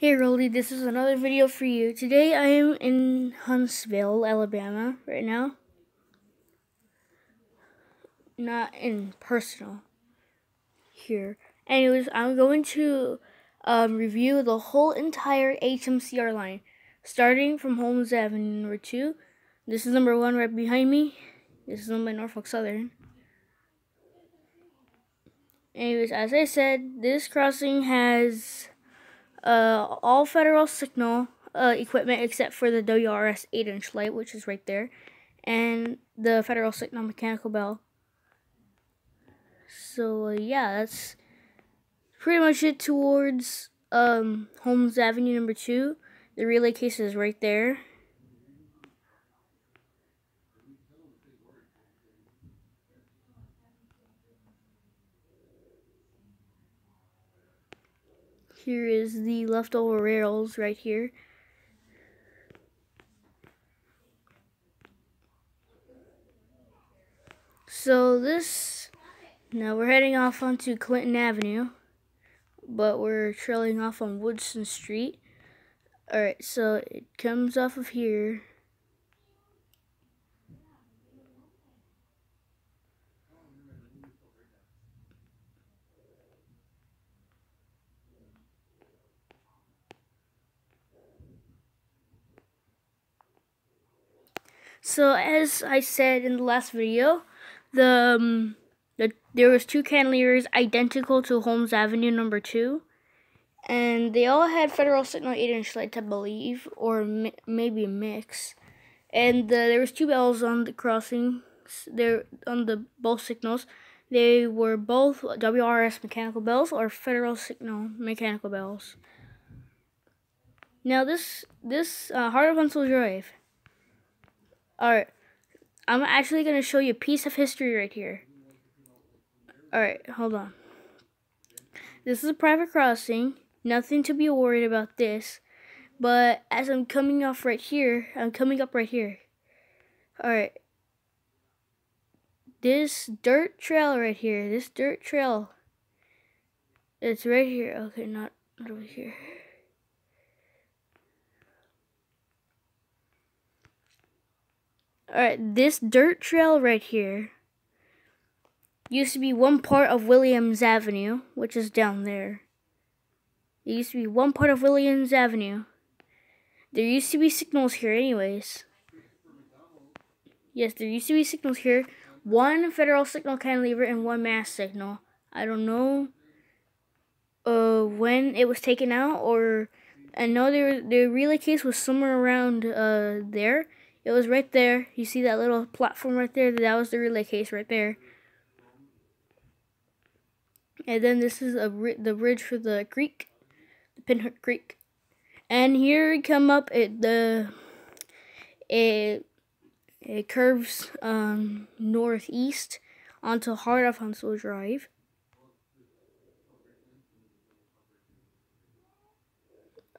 Hey Roly, this is another video for you. Today I am in Huntsville, Alabama right now. Not in personal here. Anyways, I'm going to review the whole entire HMCR line. Starting from Holmes Avenue, number 2. This is number 1 right behind me. This is owned by Norfolk Southern. Anyways, as I said, this crossing has all federal signal equipment except for the WRS 8-inch light, which is right there, and the federal signal mechanical bell. So yeah, that's pretty much it towards Holmes Avenue number 2. The relay case is right there. Here is the leftover rails right here. So now we're heading off onto Clinton Avenue, but we're trailing off on Woodson Street. Alright, so it comes off of here. So as I said in the last video, there was 2 cantilevers identical to Holmes Avenue number 2, and they all had federal signal 8-inch lights, I believe, or maybe a mix. And there was 2 bells on the crossings. There on the both signals. They were both WRS mechanical bells or federal signal mechanical bells. Now this Heart of Huntsville Drive. Alright, I'm actually going to show you a piece of history right here. Alright, hold on. This is a private crossing. Nothing to be worried about this. But as I'm coming up right here. Alright. This dirt trail right here. It's right here. Okay, not over here. Alright, this dirt trail right here used to be one part of Williams Avenue, which is down there. It used to be one part of Williams Avenue. There used to be signals here anyways. Yes, there used to be signals here. 1 federal signal cantilever and 1 mass signal. I don't know when it was taken out, or I know the relay case was somewhere around there. It was right there. You see that little platform right there? That was the relay case right there. And then this is the bridge for the creek, the Pinhook Creek. And here we come up. It curves northeast onto Heart of Huntsville Drive.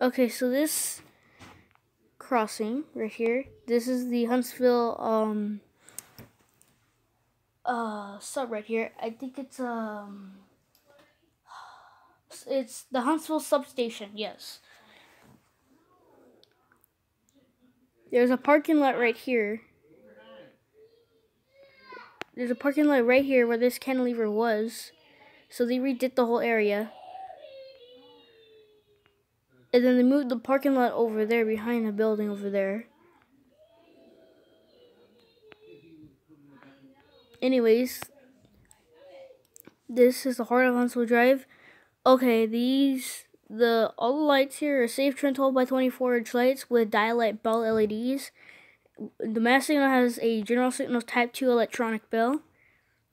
Okay, so this crossing right here, this is the Huntsville sub right here. I think it's the Huntsville substation. Yes, there's a parking lot right here. There's a parking lot right here where this cantilever was, so they redid the whole area. And then they moved the parking lot over there behind the building over there. Anyways, this is the Heart of Huntsville Drive. Okay, all the lights here are safe trim 12x24-inch lights with dial-light bell LEDs. The mass signal has a general signal type 2 electronic bell.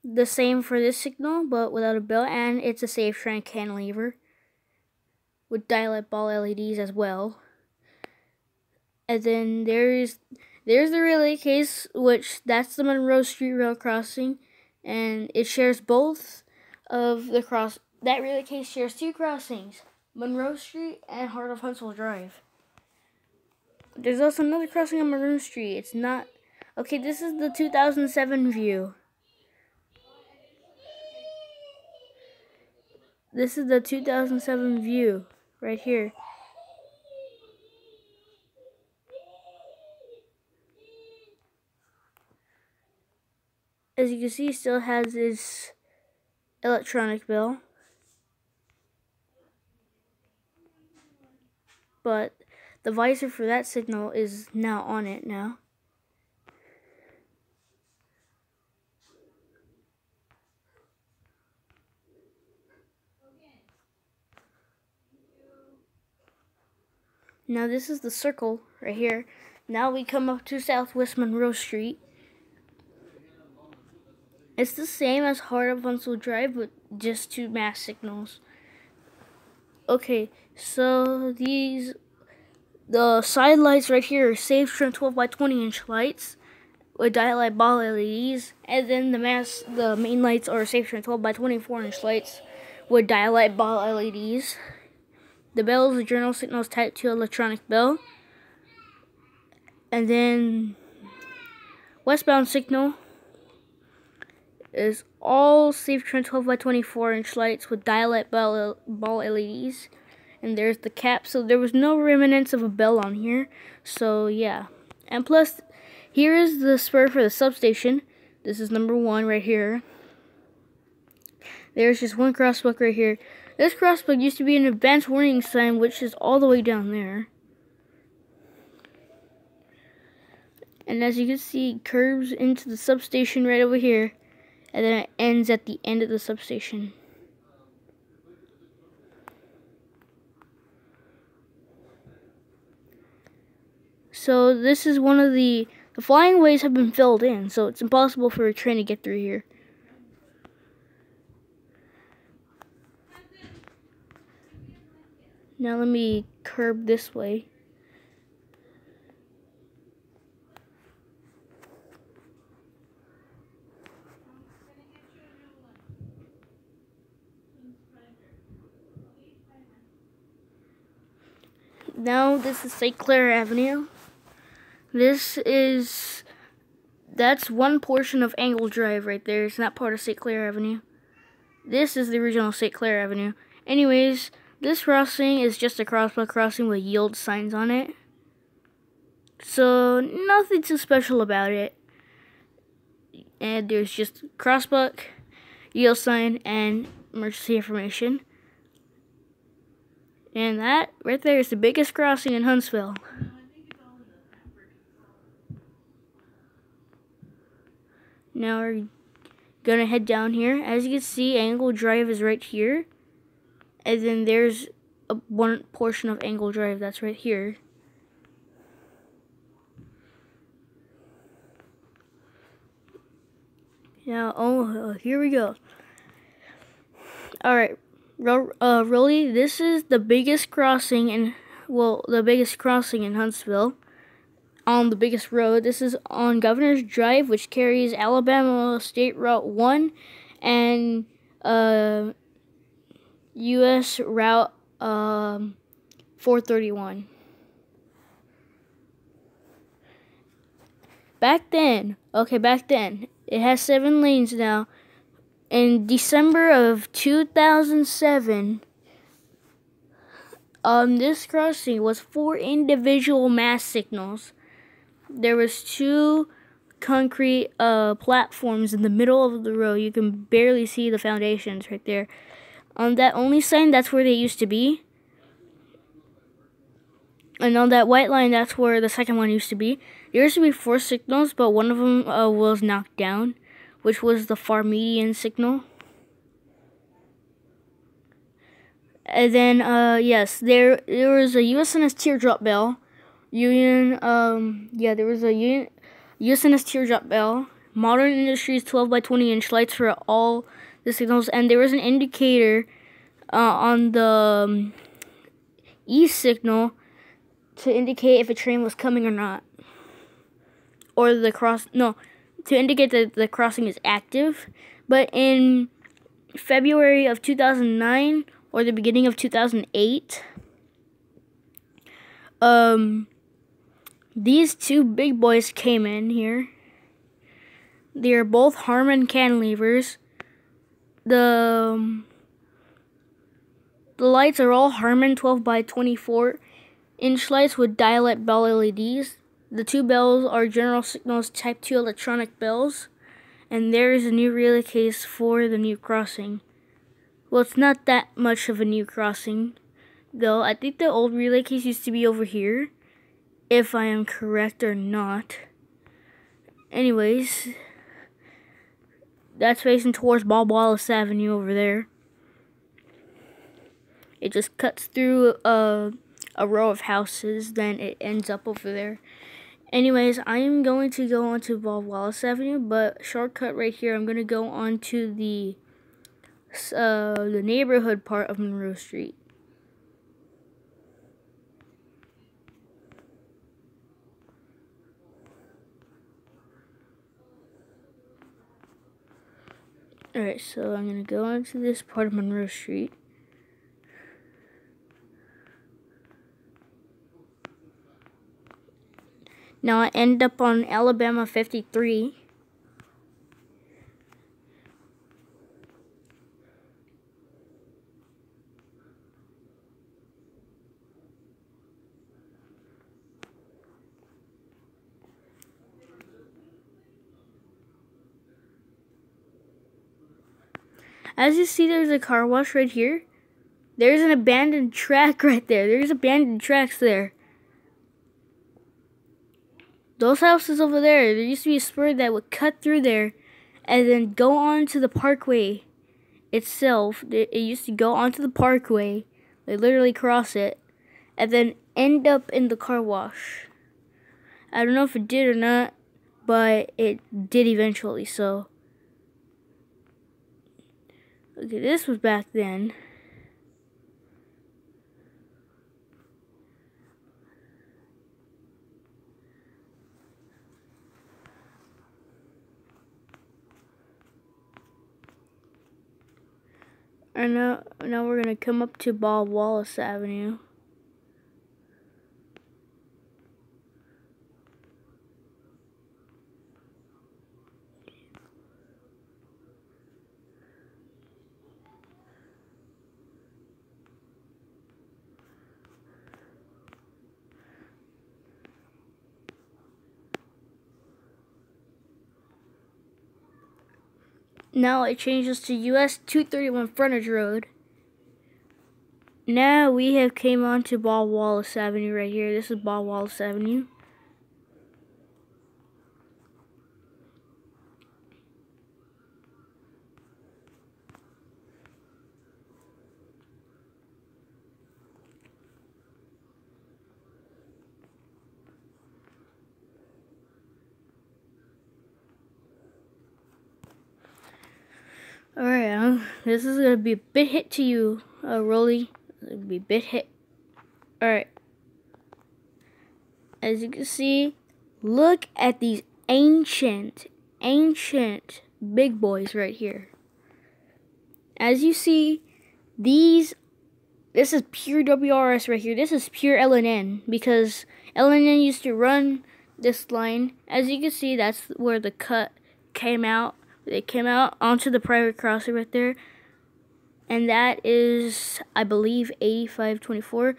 The same for this signal, but without a bell, and it's a safe trim cantilever with dial-light ball LEDs as well. And then there's the relay case, which that's the Monroe Street Rail crossing, and it shares both of the cross. That relay case shares 2 crossings, Monroe Street and Heart of Huntsville Drive. There's also another crossing on Monroe Street. It's not okay. This is the 2007 view. This is the 2007 view right here. As you can see, it still has this electronic bell, but the visor for that signal is now on it now. Now this is the circle right here. Now we come up to Southwest Monroe Street. It's the same as Heart of Huntsville Drive, but just 2 mass signals. Okay, so the side lights right here are safe trim 12 by 20 inch lights with dialight ball LEDs, and then the main lights are safe trim 12 by 24 inch lights with dialight ball LEDs. The bell is a general signals type 2 electronic bell. And then westbound signal is all safe trim 12 by 24 inch lights with dialight ball LEDs. And there's the cap, so there was no remnants of a bell on here. So yeah. And plus, here is the spur for the substation. This is number 1 right here. There's just one crossbuck right here. This crossbuck used to be an advanced warning sign, which is all the way down there. And as you can see, it curves into the substation right over here. And then it ends at the end of the substation. So this is one of the flying ways have been filled in, so it's impossible for a train to get through here. Now let me curb this way. Now this is St. Clair Avenue. That's one portion of Angle Drive right there. It's not part of St. Clair Avenue. This is the original St. Clair Avenue. Anyways, this crossing is just a crossbuck crossing with yield signs on it. So nothing too special about it. And there's just crossbuck, yield sign, and emergency information. And that right there is the biggest crossing in Huntsville. Now we're gonna head down here. As you can see, Angle Drive is right here. And then there's one portion of Angle Drive that's right here. Now, here we go. Alright, roly, this is the biggest crossing in Huntsville. On the biggest road. This is on Governor's Drive, which carries Alabama State Route 1 and U.S. Route 431. Back then, it has 7 lanes now. In December of 2007, this crossing was 4 individual mass signals. There was 2 concrete platforms in the middle of the road. You can barely see the foundations right there. On that only sign, that's where they used to be. And on that white line, that's where the second one used to be. There used to be 4 signals, but one of them was knocked down, which was the far median signal. And then, yes, there was a USNS teardrop bell. There was a USNS teardrop bell. Modern Industries 12 by 20 inch lights for all the signals, and there was an indicator on the east signal to indicate if a train was coming or not, or to indicate that the crossing is active. But in February of 2009 or the beginning of 2008, these 2 big boys came in here. They are both Harman cantilevers. The lights are all Harman 12 by 24 inch lights with dialight bell LEDs. The 2 bells are general signals type 2 electronic bells. And there is a new relay case for the new crossing. Well, it's not that much of a new crossing, though. I think the old relay case used to be over here, if I am correct or not. Anyways, that's facing towards Bob Wallace Avenue over there. It just cuts through a row of houses, then it ends up over there. Anyways, I am going to go onto Bob Wallace Avenue, but shortcut right here, I'm going to go onto the neighborhood part of Monroe Street. Alright, so I'm going to go into this part of Monroe Street. Now I end up on Alabama 53. As you see, there's a car wash right here. There's an abandoned track right there. There's abandoned tracks there. Those houses over there, there used to be a spur that would cut through there and then go on to the parkway itself. It used to go onto the parkway, they literally cross it, and then end up in the car wash. I don't know if it did or not, but it did eventually, so. Okay, this was back then. And now we're gonna come up to Bob Wallace Avenue. Now it changes to US 231 Frontage Road. Now we have came on to Bob Wallace Avenue right here. This is Bob Wallace Avenue. Alright, this is gonna be a bit hit to you, Roly. It'll be a bit hit. Alright. As you can see, look at these ancient big boys right here. As you see, this is pure WRS right here. This is pure LNN because LNN used to run this line. As you can see, that's where the cut came out. They came out onto the private crossing right there. And that is, I believe, 8524.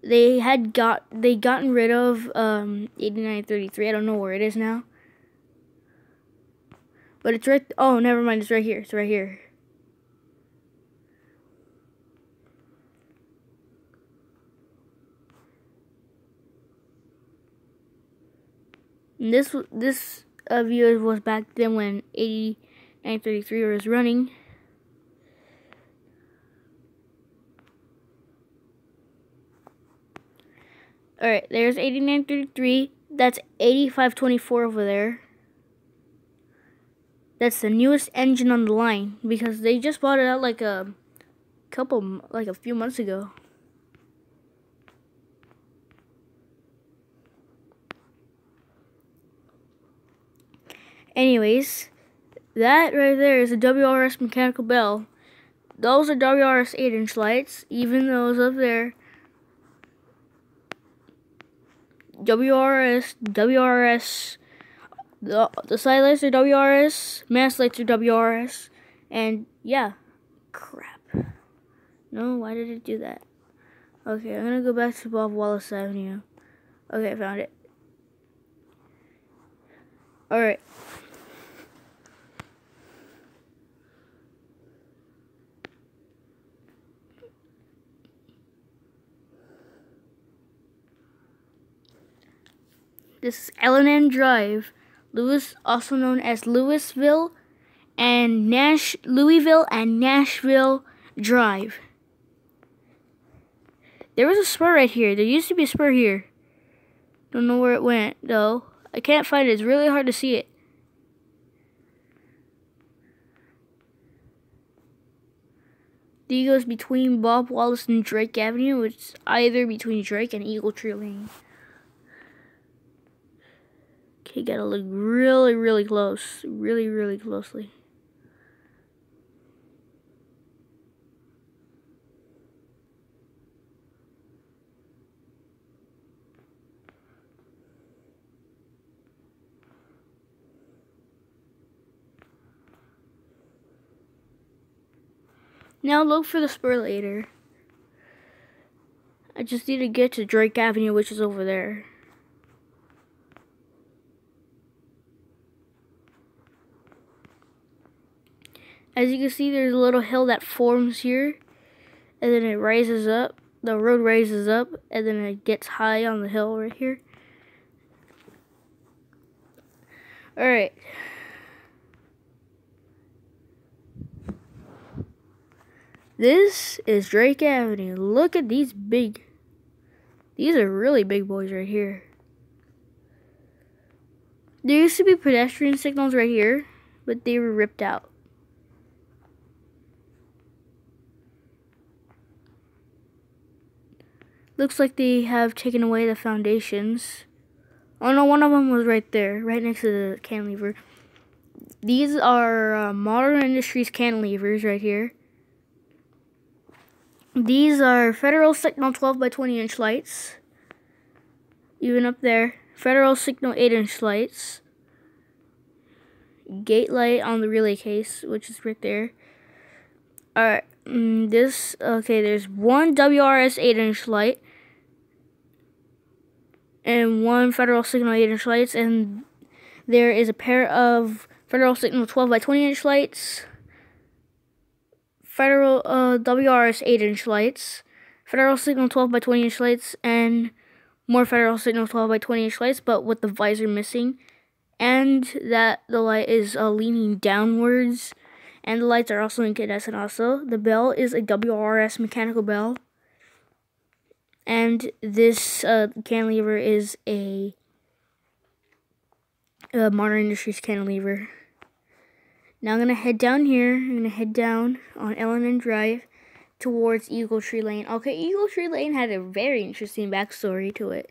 They gotten rid of 8933. I don't know where it is now. But it's right, oh, never mind, it's right here. It's right here. And this view was back then when 8933 was running. Alright, there's 8933. That's 8524 over there. That's the newest engine on the line because they just bought it out like a few months ago. Anyways, that right there is a WRS mechanical bell. Those are WRS 8-inch lights, even those up there. WRS, the side lights are WRS, mask lights are WRS, and yeah, crap. No, why did it do that? Okay, I'm gonna go back to Bob Wallace Avenue. Okay, I found it. Alright. This is L&N Drive, Lewis, also known as Louisville and Louisville and Nashville Drive. There was a spur right here. There used to be a spur here. Don't know where it went though. I can't find it. It's really hard to see it. D goes between Bob Wallace and Drake Avenue, which is either between Drake and Eagle Tree Lane. Okay, gotta look really, really close. Really, really closely. Now look for the spur later. I just need to get to Drake Avenue, which is over there. As you can see, there's a little hill that forms here, and then it rises up. The road rises up, and then it gets high on the hill right here. Alright. This is Drake Avenue. Look at these are really big boys right here. There used to be pedestrian signals right here, but they were ripped out. Looks like they have taken away the foundations. Oh no, one of them was right there, right next to the cantilever. These are Modern Industries cantilevers right here. These are Federal Signal 12 by 20 inch lights. Even up there, Federal Signal 8 inch lights. Gate light on the relay case, which is right there. Alright, there's one WRS 8 inch light. And one Federal Signal 8 inch lights. And there is a pair of Federal Signal 12 by 20 inch lights. Federal WRS 8 inch lights, Federal Signal 12 by 20 inch lights, and more Federal Signal 12 by 20 inch lights, but with the visor missing, and that the light is leaning downwards, and the lights are also incandescent. Also, the bell is a WRS mechanical bell, and this cantilever is a Modern Industries cantilever. Now I'm going to head down here. I'm going to head down on L&N Drive towards Eagle Tree Lane. Okay, Eagle Tree Lane had a very interesting backstory to it.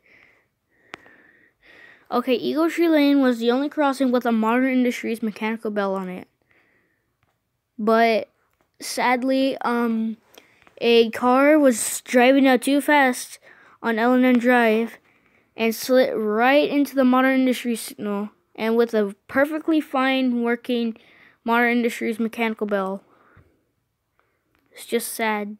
Okay, Eagle Tree Lane was the only crossing with a Modern Industries mechanical bell on it. But sadly, a car was driving out too fast on L&N Drive and slid right into the Modern Industries signal. And with a perfectly fine working Modern Industries mechanical bell. It's just sad.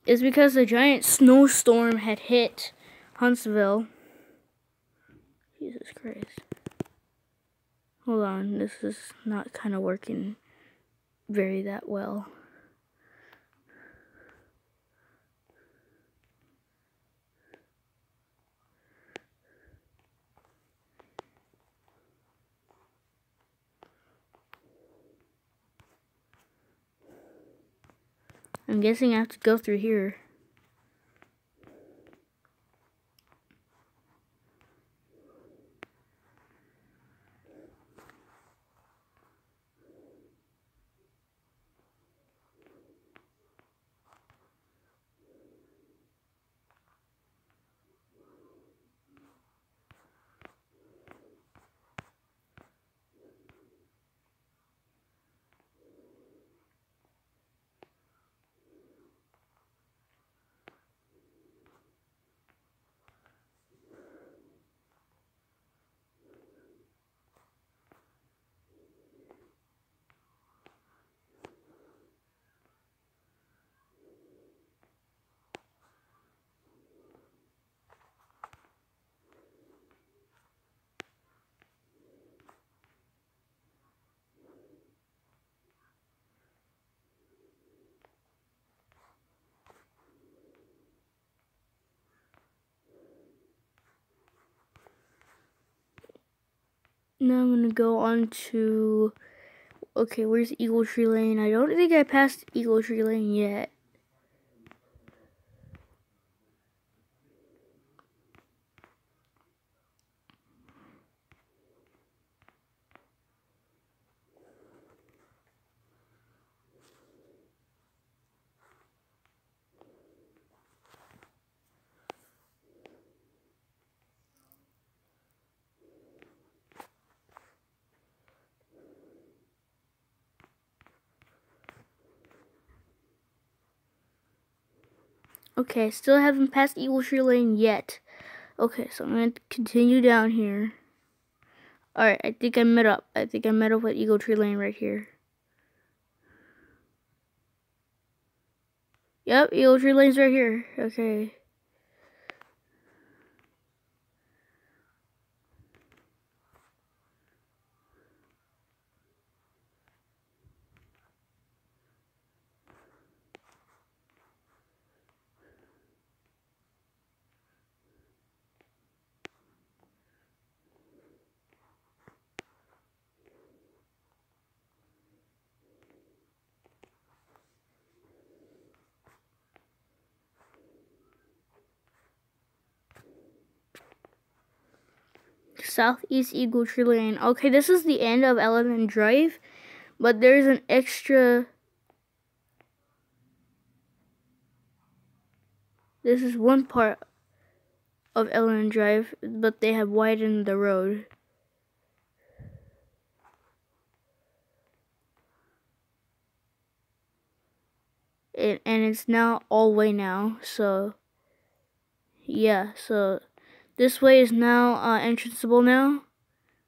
It's because a giant snowstorm had hit Huntsville. Jesus Christ. Hold on, this is not kind of working very that well. I'm guessing I have to go through here. Now I'm gonna go on to, okay, where's Eagle Tree Lane? I don't think I passed Eagle Tree Lane yet. Okay, still haven't passed Eagle Tree Lane yet. Okay, so I'm gonna continue down here. Alright, I think I met up. I think I met up with Eagle Tree Lane right here. Yep, Eagle Tree Lane's right here. Okay. Southeast Eagle Tree Lane. Okay, this is the end of Element Drive, but there's an extra. This is one part of Element Drive, but they have widened the road. And it's now all way now, so yeah, so this way is now entranceable now.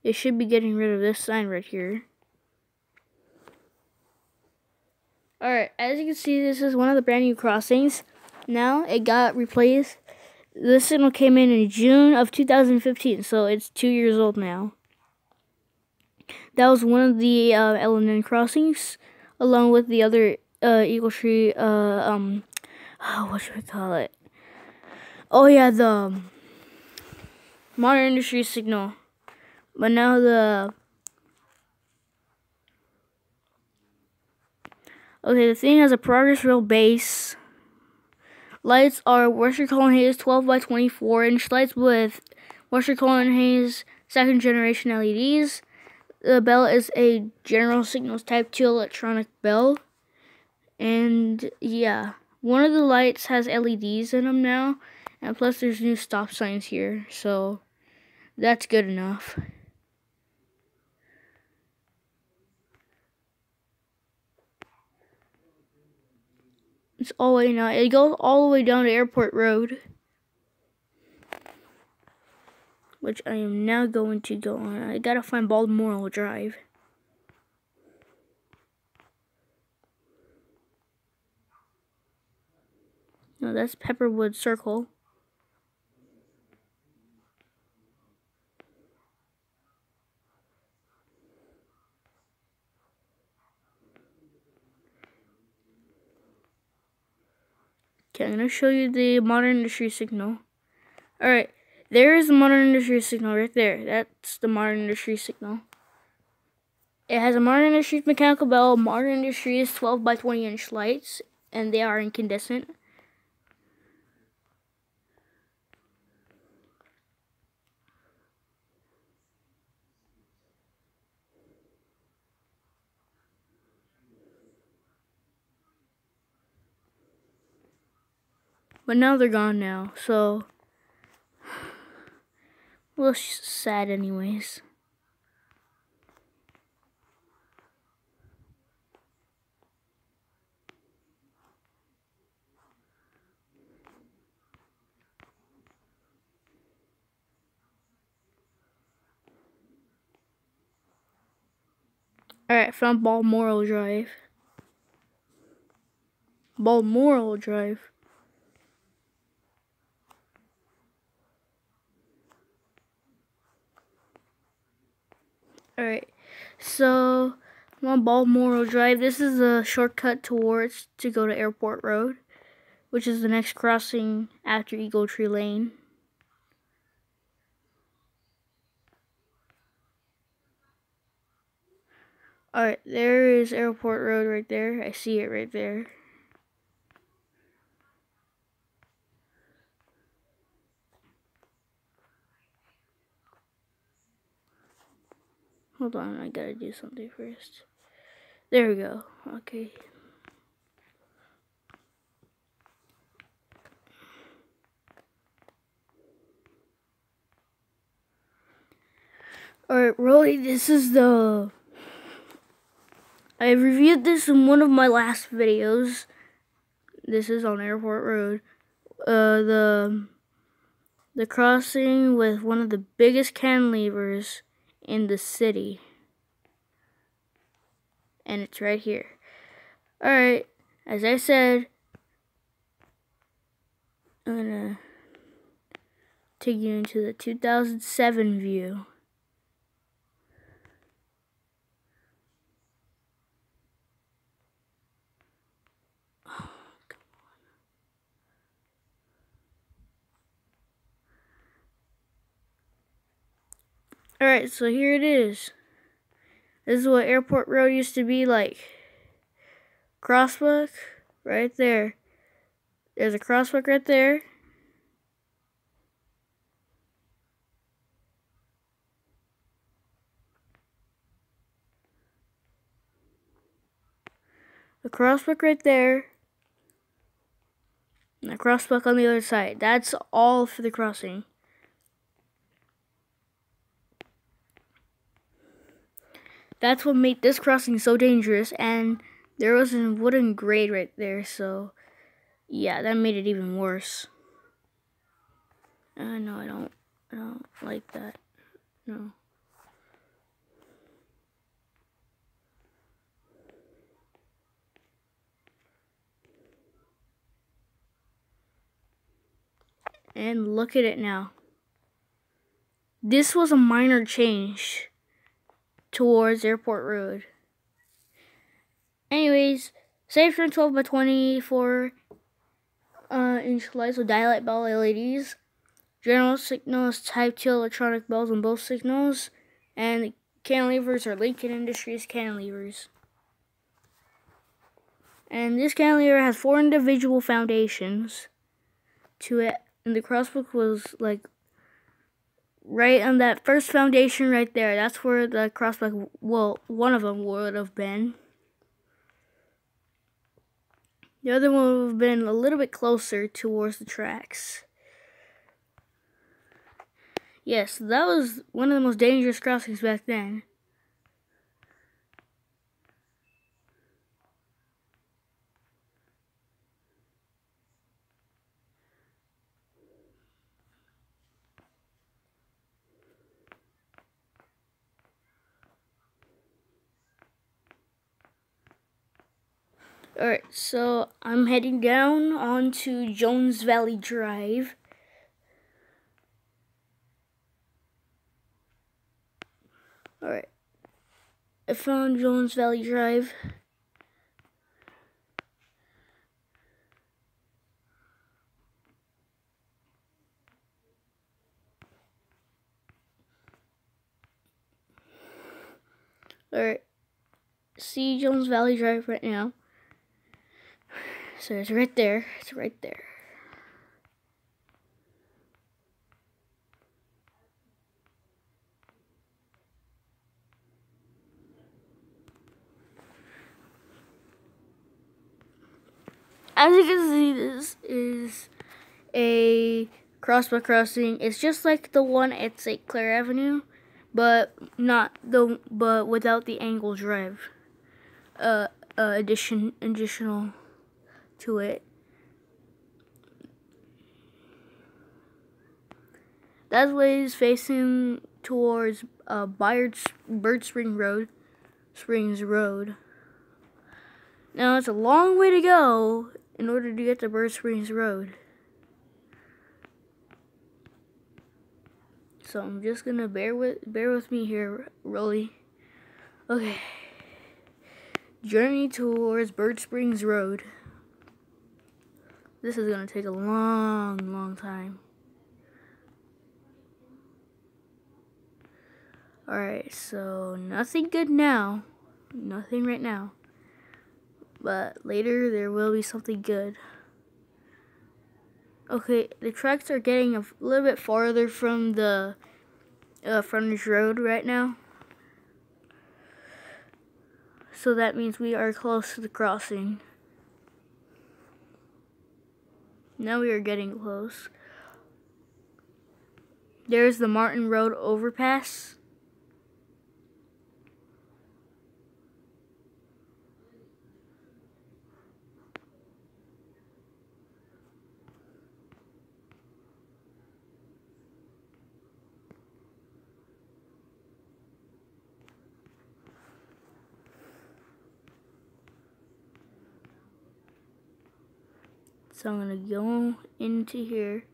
They should be getting rid of this sign right here. Alright, as you can see, this is one of the brand new crossings. Now it got replaced. This signal came in June of 2015, so it's 2 years old now. That was one of the LNN crossings, along with the other Eagle Tree, what should we call it? Oh yeah, the Modern Industry signal. But now the thing has a progress rail base. Lights are Western Cullen Hayes 12 by 24 inch lights with Western Cullen Hayes second generation LEDs. The bell is a General Signals Type 2 electronic bell. And yeah, one of the lights has LEDs in them now. And plus there's new stop signs here. So that's good enough. It's all the way now. It goes all the way down to Airport Road, which I am now going to go on. I gotta find Baltimore Drive. No, that's Pepperwood Circle. Okay, I'm gonna show you the Modern Industry signal. Alright, there is the Modern Industry signal right there. That's the Modern Industry signal. It has a Modern Industries mechanical bell, Modern Industries 12 by 20 inch lights, and they are incandescent. But now they're gone now, so a little sad anyways. Alright, found Balmoral Drive. Balmoral Drive. Alright, so I'm on Balmoral Drive. This is a shortcut to go to Airport Road, which is the next crossing after Eagle Tree Lane. Alright, there is Airport Road right there. I see it right there. Hold on, I gotta do something first. There we go. Okay. Alright, Roly, this is the... I reviewed this in one of my last videos. This is on Airport Road. The crossing with one of the biggest cantilevers in the city. And it's right here. Alright, as I said, I'm gonna take you into the 2007 view. Alright, so here it is. This is what Airport Road used to be like. Crosswalk right there. There's a crosswalk right there. A crosswalk right there. And a crosswalk on the other side. That's all for the crossing. That's what made this crossing so dangerous, and there was a wooden grade right there, so yeah, that made it even worse. No, I don't like that. No. And look at it now. This was a minor change towards Airport Road. Anyways, safe turn 12 by 24 inch lights with daylight bell LEDs. General signals type 2 electronic bells on both signals. And the cantilevers are Lincoln Industries cantilevers. And this cantilever has 4 individual foundations to it. And the crosswalk was like right on that first foundation right there. That's where the crosswalk, well, one of them would have been. The other one would have been a little bit closer towards the tracks. Yes, that was one of the most dangerous crossings back then. Alright, so I'm heading down onto Jones Valley Drive. Alright, I found Jones Valley Drive. Alright, see Jones Valley Drive right now. So it's right there. It's right there. As you can see, this is a crosswalk crossing. It's just like the one at St. Clair Avenue, but without the angle drive. Additional to it. That way is facing towards Bird Springs Road. Now it's a long way to go in order to get to Bird Springs Road. So I'm just gonna bear with me here, Roly. Okay. Journey towards Bird Springs Road. This is gonna take a long time. Alright, so nothing good now. Nothing right now. But later there will be something good. Okay, the tracks are getting a little bit farther from the frontage road right now. So that means we are close to the crossing. Now we are getting close. There's the Martin Road overpass. So I'm gonna go into here.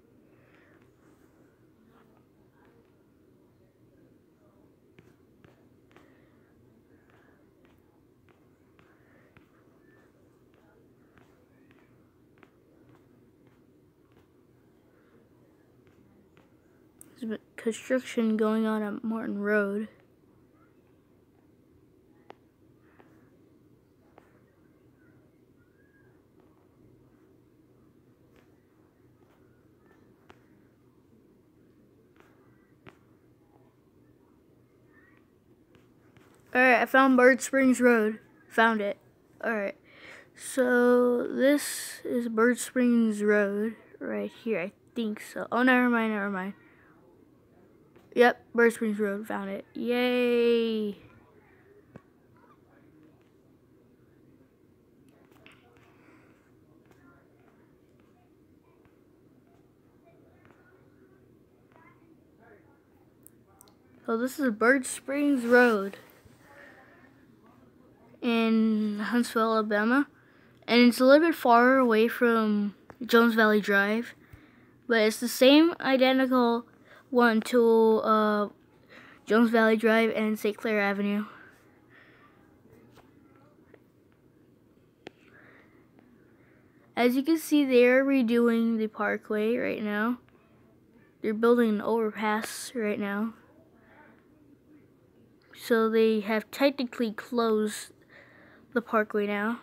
There's construction going on at Martin Road. Alright, I found Bird Springs Road. Found it. Alright. So this is Bird Springs Road right here. I think so. Oh, never mind. Yep, Bird Springs Road. Found it. Yay! So this is Bird Springs Road in Huntsville, Alabama. And it's a little bit far away from Jones Valley Drive. But it's the same identical one to Jones Valley Drive and St. Clair Avenue. As you can see, they're redoing the parkway right now. They're building an overpass right now. So they have technically closed the parkway now.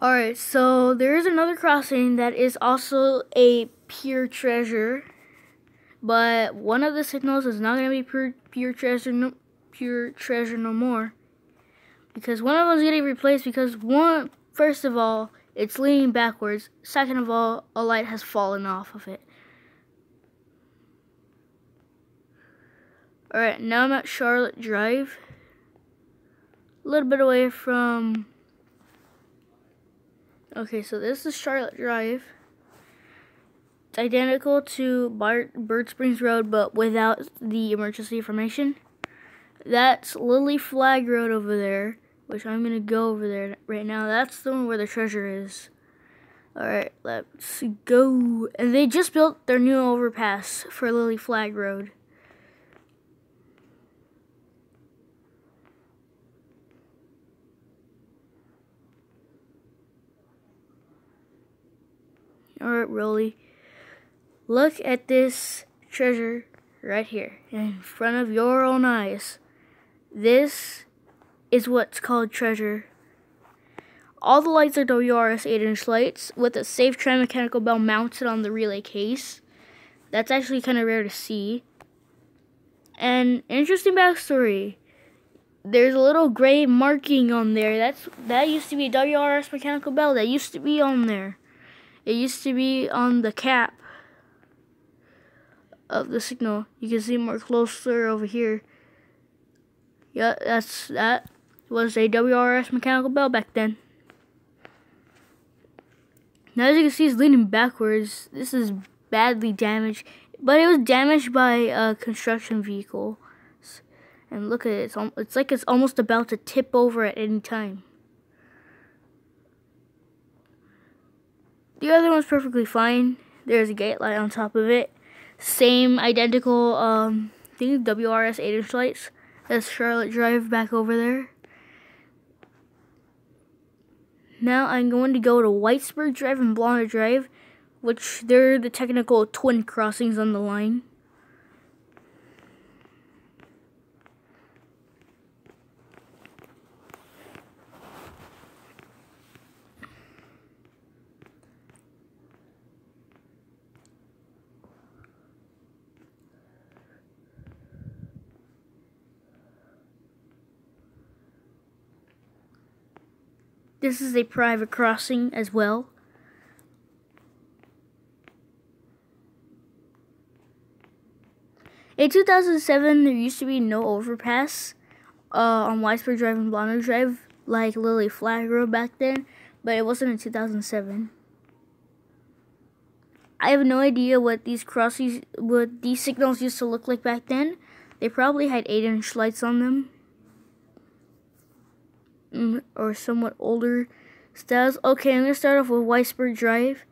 Alright, so there is another crossing that is also a pure treasure. But one of the signals is not going to be pure treasure no more. Because one of them is getting replaced because first of all, it's leaning backwards. Second of all, a light has fallen off of it. Alright, now I'm at Charlotte Drive. A little bit away from... Okay, so this is Charlotte Drive. It's identical to Bird Springs Road, but without the emergency information. That's Lily Flag Road over there, which I'm going to go over there right now. That's the one where the treasure is. Alright, let's go. And they just built their new overpass for Lily Flag Road. Alright, roly. Look at this treasure right here in front of your own eyes. This is what's called treasure. All the lights are WRS 8-inch lights with a safe tram mechanical bell mounted on the relay case. That's actually kind of rare to see. And interesting backstory. There's a little gray marking on there. That used to be a WRS mechanical bell. That used to be on there. It used to be on the cap of the signal. You can see more closer over here. Yeah, that was a WRS mechanical bell back then. Now as you can see, it's leaning backwards. This is badly damaged, but it was damaged by a construction vehicle. And look at it, it's like it's almost about to tip over at any time. The other one's perfectly fine. There's a gate light on top of it. Same identical thing, WRS 8-inch lights. That's Charlotte Drive back over there. Now I'm going to go to Whitesburg Drive and Blonda Drive, which they're the technical twin crossings on the line. This is a private crossing as well. In 2007, there used to be no overpass on Weisberg Drive and Blonner Drive like Lily Flag Road back then, but it wasn't in 2007. I have no idea what these signals used to look like back then. They probably had 8-inch lights on them. Or somewhat older styles. Okay, I'm going to start off with Weisberg Drive.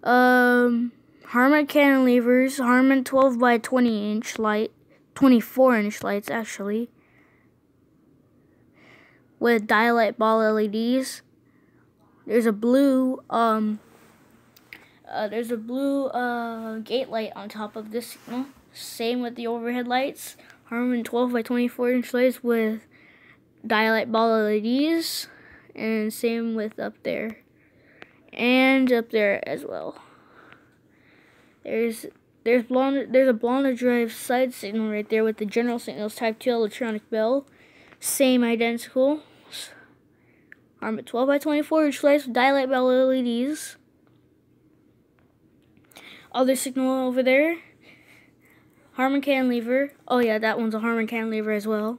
Harman cantilevers, Harman 12 by 20-inch light, 24-inch lights actually, with dialight ball LEDs. There's a blue gate light on top of this signal. Same with the overhead lights. Harman 12 by 24-inch lights with dialight ball LEDs, and same with up there and up there as well. There's a Blonner Drive side signal right there with the general signals Type 2 electronic bell. Same identical. Harman 12 by 24-inch lights with dialight bell LEDs. Other signal over there. Harman cantilever. Oh yeah, that one's a Harman cantilever as well.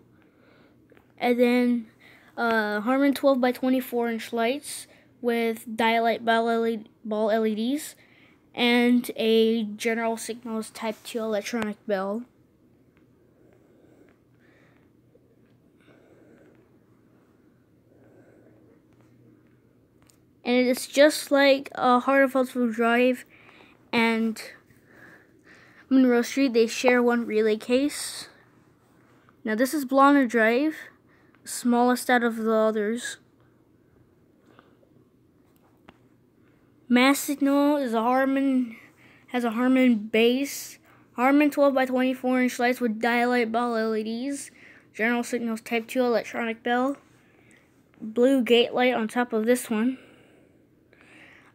And then Harman 12 by 24-inch lights with dialight ball LEDs and a general signals Type 2 electronic bell. And it's just like Hardefeldsville Drive and Monroe Street. They share one relay case. Now this is Blonner Drive, smallest out of the others. Mass signal is has a Harman base. Harman 12 by 24-inch lights with dialight ball LEDs. General signals Type 2 electronic bell. Blue gate light on top of this one.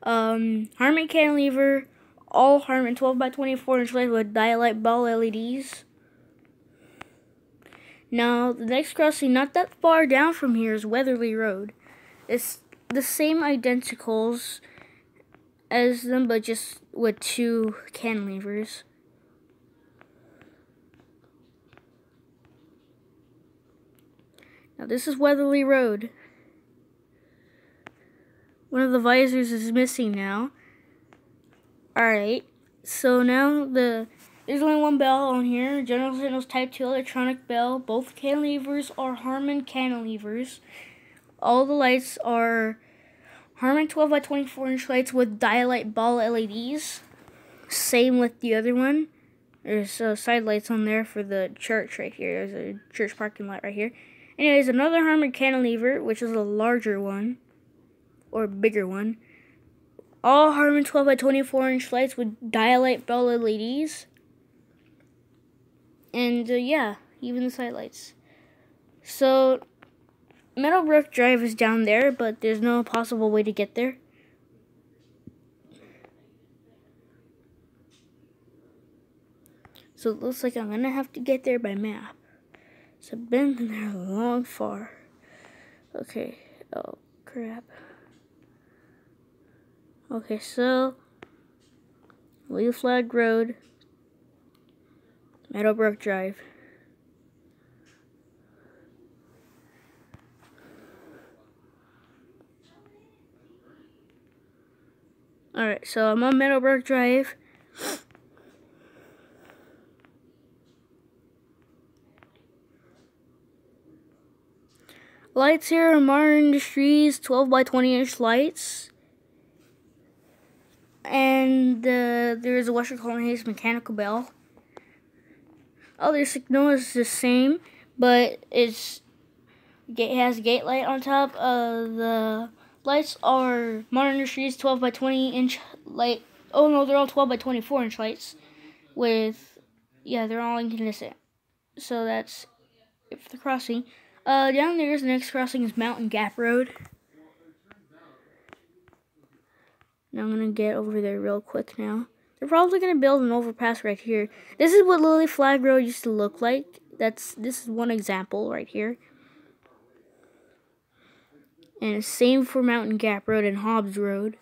Harman cantilever, all Harman 12 by 24-inch lights with dialight ball LEDs. Now, the next crossing, not that far down from here, is Weatherly Road. It's the same identicals as them, but just with 2 cantilevers. Now, this is Weatherly Road. One of the visors is missing now. Alright, so now there's only one bell on here. General signals Type 2 electronic bell. Both cantilevers are Harman cantilevers. All the lights are Harman 12 by 24-inch lights with dialight ball LEDs. Same with the other one. There's side lights on there for the church right here. There's a church parking lot right here. Anyways, another Harman cantilever, which is a larger one, or bigger one. All Harman 12 by 24-inch lights with dialight bell LEDs. And yeah, even the side lights. So Meadowbrook Drive is down there, but there's no possible way to get there. So it looks like I'm gonna have to get there by map. So I've been there long far. Okay, oh crap. Okay, so Lee Flag Road, Meadowbrook Drive. Alright, so I'm on Meadowbrook Drive. Lights here are Modern Industries 12 by 20-inch lights. And there is a Western Colony Hayes mechanical bell. Other signal is the same, but it has gate light on top. The lights are Modern Industries 12 by 20-inch light Oh no, they're all 12 by 24 inch lights with, yeah, they're all incandescent. So that's it for the crossing. Down there's the next crossing is Mountain Gap Road. Now I'm gonna get over there real quick now. They're probably gonna build an overpass right here. This is what Lily Flag Road used to look like. This is one example right here. And same for Mountain Gap Road and Hobbs Road.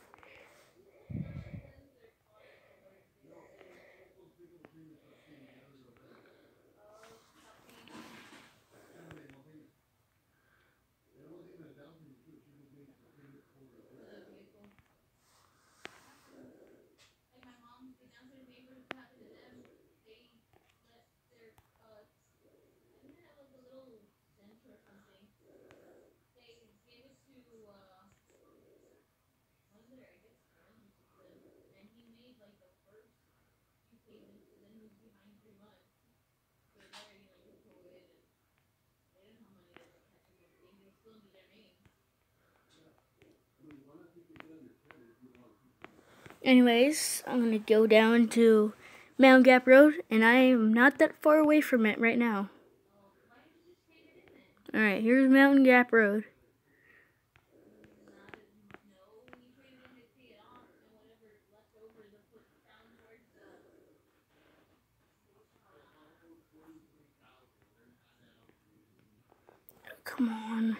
Anyways, I'm gonna go down to Mountain Gap Road, and I am not that far away from it right now. Alright, here's Mountain Gap Road. Come on.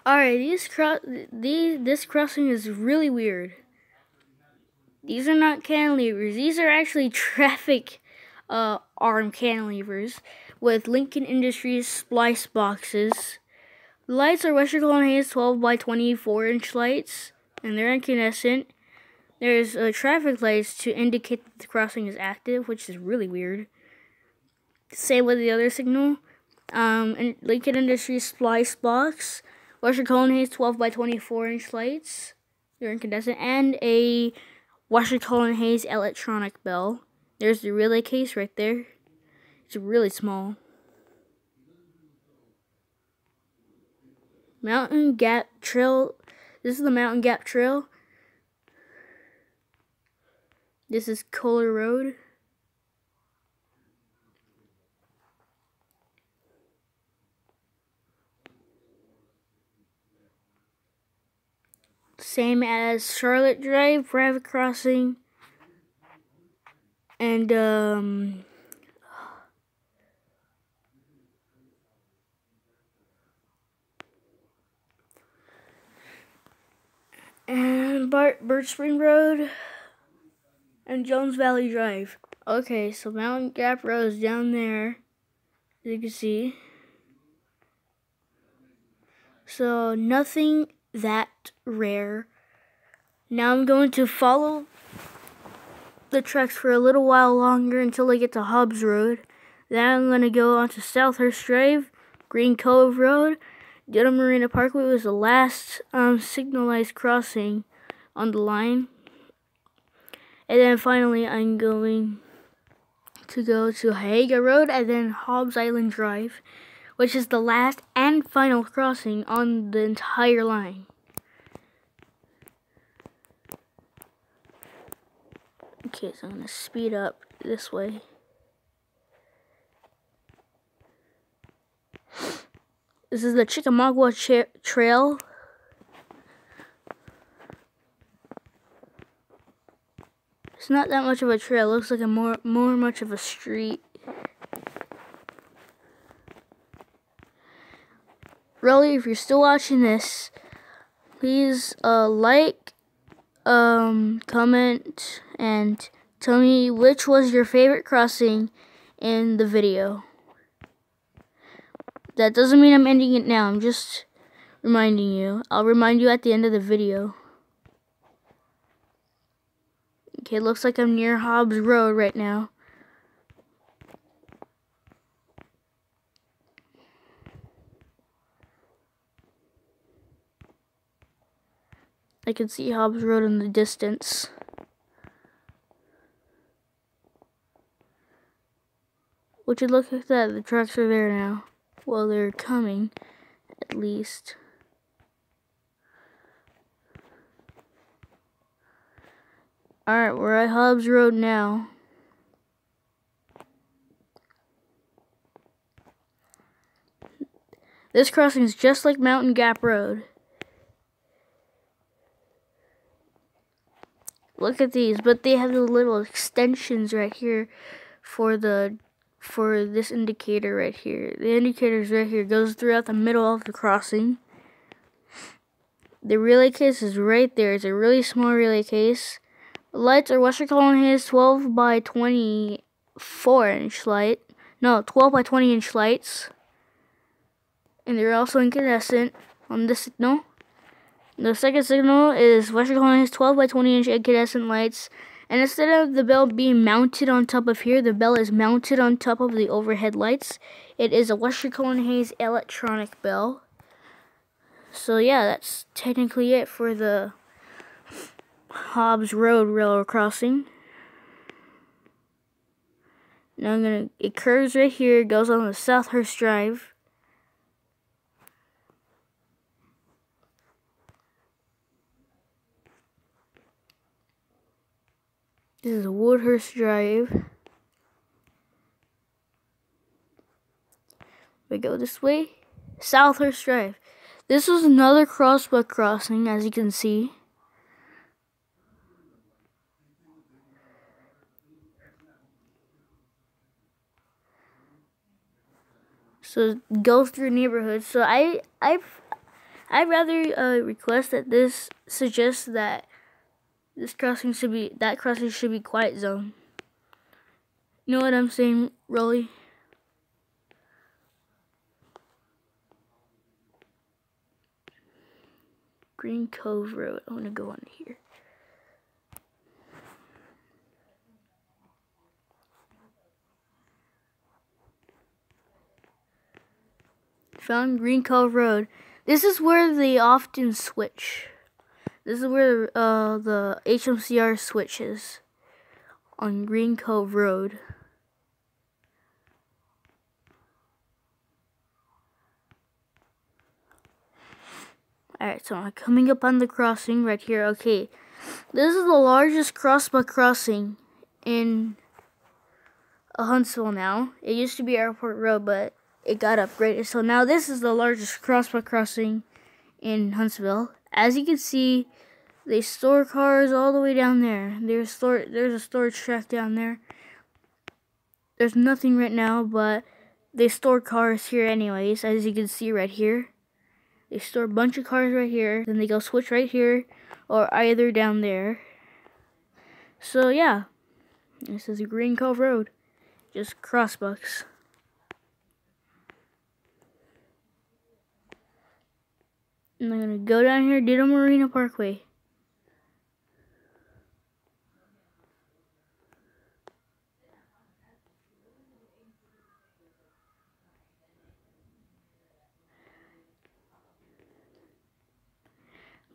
Alright, this crossing is really weird. These are not cantilevers. These are actually traffic arm cantilevers with Lincoln Industries splice boxes. The lights are Western Colon Hayes 12 by 24 inch lights, and they're incandescent. There's traffic lights to indicate that the crossing is active, which is really weird. Same with the other signal. And Lincoln Industries splice box, Western Colon Hayes 12 by 24 inch lights. They're incandescent, and a Western Colon Hayes electronic bell. There's the relay case right there. It's really small. Mountain Gap Trail. This is the Mountain Gap Trail. This is Kohler Road. Same as Charlotte Drive, private crossing. And Birch Spring Road and Jones Valley Drive. Okay, so Mountain Gap Road is down there, as you can see. So nothing that rare. Now I'm going to follow the tracks for a little while longer until I get to Hobbs Road. Then I'm going to go on to Southhurst Drive, Green Cove Road. Dillon Marina Parkway was the last signalized crossing on the line. And then finally I'm going to go to Haga Road and then Hobbs Island Drive, which is the last and final crossing on the entire line. Okay, so I'm going to speed up this way. This is the Chickamauga Trail. It's not that much of a trail. It looks like a more much of a street. Really, if you're still watching this, please like, comment, and tell me which was your favorite crossing in the video. That doesn't mean I'm ending it now. I'm just reminding you. I'll remind you at the end of the video. Okay, it looks like I'm near Hobbs Road right now. I can see Hobbs Road in the distance. Would you look at that? The trucks are there now. Well, they're coming, at least. Alright, we're at Hobbs Road now. This crossing is just like Mountain Gap Road. Look at these, but they have the little extensions right here for this indicator right here. The indicator's right here, goes throughout the middle of the crossing. The relay case is right there. It's a really small relay case. The lights are Western Colonial 12 by 24 inch light. No, 12 by 20 inch lights. And they're also incandescent on this signal. The second signal is Western Colonial's 12 by 20 inch incandescent lights. And instead of the bell being mounted on top of here, the bell is mounted on top of the overhead lights. It is a Western Colonial electronic bell. So yeah, that's technically it for the Hobbs Road railroad crossing. Now it curves right here, goes on the Southhurst Drive. This is Woodhurst Drive. We go this way, Southhurst Drive. This was another crossbuck crossing, as you can see. So it goes through neighborhoods. So I'd rather request that this suggests that that crossing should be quiet zone. You know what I'm saying, Roly? Green Cove Road. I want to go on here. Found Green Cove Road. This is where they often switch. This is where the HMCR switches on Green Cove Road. Alright, so I'm coming up on the crossing right here. Okay, this is the largest crossbuck crossing in Huntsville now. It used to be Airport Road, but it got upgraded. So now this is the largest crossbuck crossing in Huntsville. As you can see, they store cars all the way down there. There's a storage track down there. There's nothing right now, but they store cars here anyways, as you can see right here. They store a bunch of cars right here, then they go switch right here, or either down there. So yeah, this is Green Cove Road, just crossbucks. And I'm gonna go down here, Ditto Marina Parkway.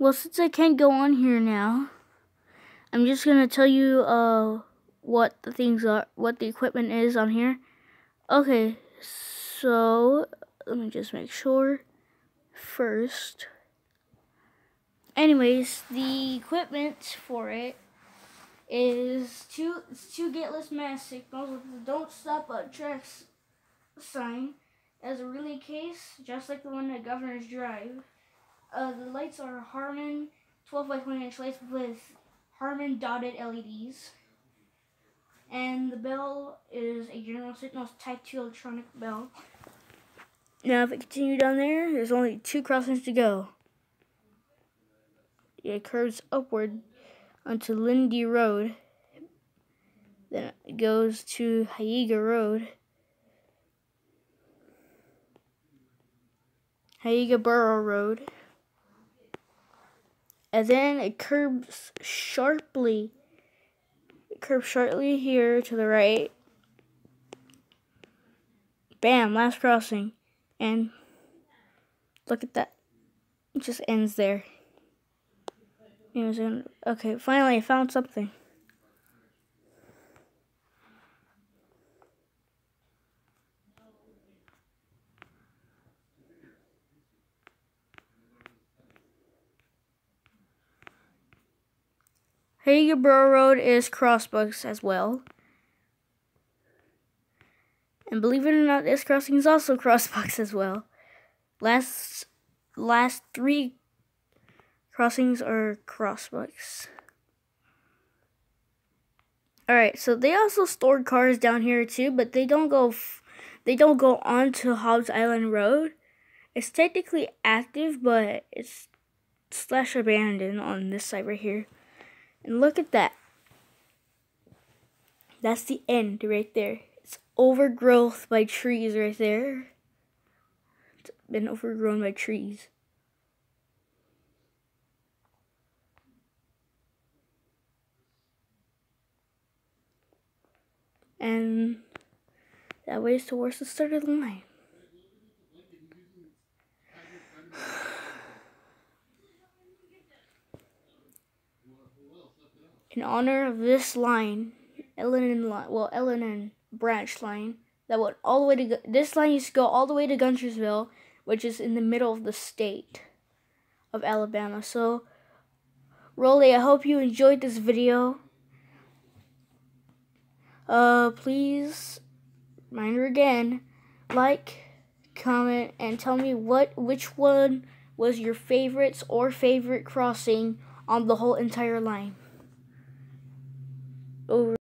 Well, since I can't go on here now, I'm just gonna tell you what the things are, what the equipment is on here. Okay, so let me just make sure first. Anyways, the equipment for it is two gateless mass signals with the "Don't Stop at Tracks" sign as a relay case, just like the one at Governor's Drive. The lights are Harman 12 by 20 inch lights with Harman dotted LEDs. And the bell is a General Signals Type 2 electronic bell. Now if I continue down there, there's only 2 crossings to go. It curves upward onto Lindy Road. Then it goes to Hyega Road. Hyega Borough Road. And then it curves sharply. It curves sharply here to the right. Bam, last crossing. And look at that. It just ends there. Okay, finally I found something. Hageboro Road is crossbucks as well. And believe it or not, this crossing is also crossbucks as well. Last 3 crossings are crossbucks. Alright, so they also stored cars down here too, but they don't go onto Hobbs Island Road. It's technically active, but it's / abandoned on this side right here. And look at that. That's the end right there. It's overgrowth by trees right there. It's been overgrown by trees. And that way is towards the start of the line. In honor of this line, L&N branch line, that went all the way to, this line used to go all the way to Guntersville, which is in the middle of the state of Alabama. So, Roly, I hope you enjoyed this video. Please, reminder again, like, comment, and tell me which one was your favorites or favorite crossing on the whole entire line. Over.